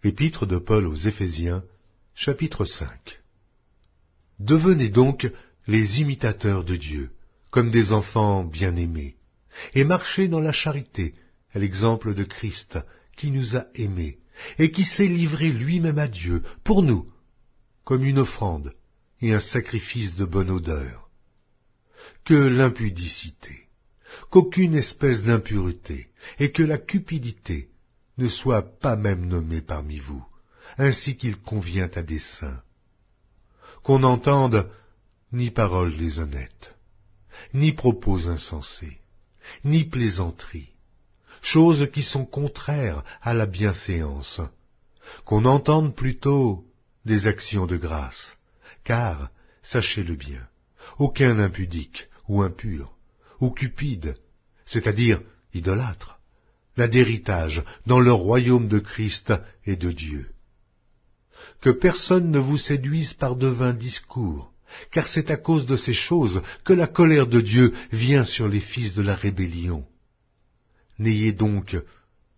Épître de Paul aux Éphésiens, chapitre 5. Devenez donc les imitateurs de Dieu, comme des enfants bien-aimés, et marchez dans la charité, à l'exemple de Christ, qui nous a aimés, et qui s'est livré lui-même à Dieu, pour nous, comme une offrande et un sacrifice de bonne odeur. Que l'impudicité, qu'aucune espèce d'impureté, et que la cupidité ne soit pas même nommée parmi vous, ainsi qu'il convient à des saints. Qu'on n'entende ni paroles déshonnêtes, ni propos insensés, ni plaisanteries, choses qui sont contraires à la bienséance, qu'on entende plutôt des actions de grâce, car, sachez-le bien, aucun impudique ou impur, ou cupide, c'est-à-dire idolâtre, n'a d'héritage dans le royaume de Christ et de Dieu. Que personne ne vous séduise par de vains discours, car c'est à cause de ces choses que la colère de Dieu vient sur les fils de la rébellion. N'ayez donc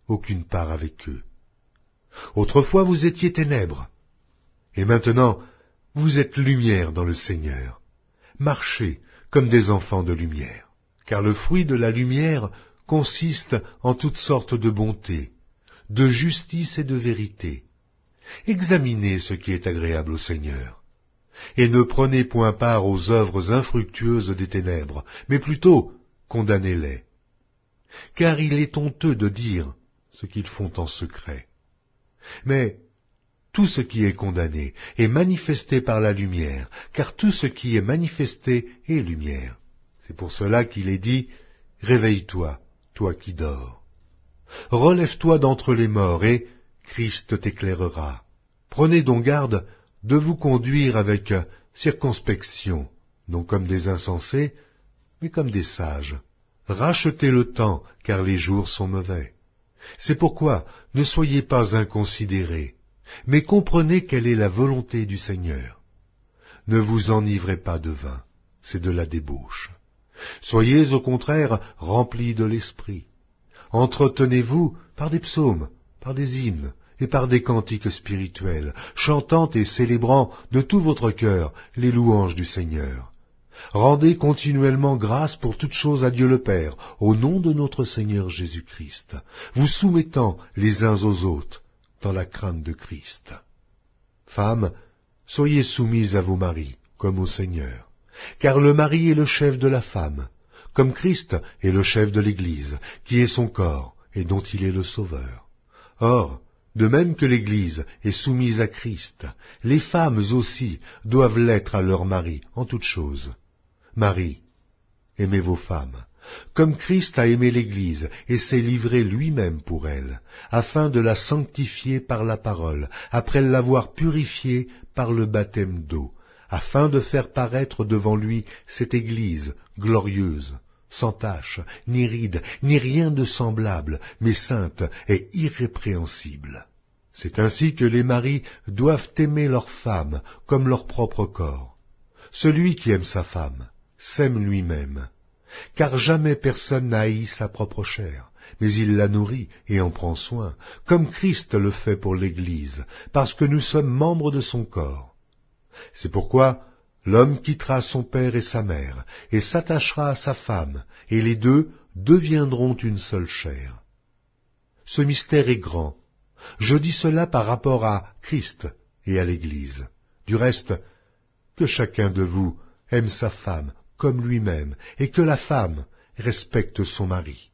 aucune part avec eux. Autrefois vous étiez ténèbres, et maintenant vous êtes lumière dans le Seigneur. Marchez comme des enfants de lumière, car le fruit de la lumière consiste en toutes sortes de bonté, de justice et de vérité. Examinez ce qui est agréable au Seigneur, et ne prenez point part aux œuvres infructueuses des ténèbres, mais plutôt condamnez-les. Car il est honteux de dire ce qu'ils font en secret. Mais tout ce qui est condamné est manifesté par la lumière, car tout ce qui est manifesté est lumière. C'est pour cela qu'il est dit « Réveille-toi, toi qui dors. Relève-toi d'entre les morts, et Christ t'éclairera. Prenez donc garde de vous conduire avec circonspection, non comme des insensés, mais comme des sages. Rachetez le temps, car les jours sont mauvais. C'est pourquoi ne soyez pas inconsidérés, mais comprenez quelle est la volonté du Seigneur. Ne vous enivrez pas de vin, c'est de la débauche. Soyez au contraire remplis de l'esprit. Entretenez-vous par des psaumes, par des hymnes et par des cantiques spirituels, chantant et célébrant de tout votre cœur les louanges du Seigneur. Rendez continuellement grâce pour toutes choses à Dieu le Père, au nom de notre Seigneur Jésus-Christ, vous soumettant les uns aux autres dans la crainte de Christ. Femmes, soyez soumises à vos maris, comme au Seigneur, car le mari est le chef de la femme, comme Christ est le chef de l'Église, qui est son corps, et dont il est le Sauveur. Or, de même que l'Église est soumise à Christ, les femmes aussi doivent l'être à leur mari en toutes choses. Marie, aimez vos femmes, comme Christ a aimé l'Église et s'est livré lui-même pour elle, afin de la sanctifier par la parole, après l'avoir purifiée par le baptême d'eau, afin de faire paraître devant lui cette Église glorieuse, sans tache, ni ride, ni rien de semblable, mais sainte et irrépréhensible. C'est ainsi que les maris doivent aimer leurs femmes comme leur propre corps. Celui qui aime sa femme s'aime lui-même, car jamais personne n'a haï sa propre chair, mais il la nourrit et en prend soin, comme Christ le fait pour l'Église, parce que nous sommes membres de son corps. C'est pourquoi l'homme quittera son père et sa mère, et s'attachera à sa femme, et les deux deviendront une seule chair. Ce mystère est grand. Je dis cela par rapport à Christ et à l'Église. Du reste, que chacun de vous aime sa femme comme lui-même, et que la femme respecte son mari.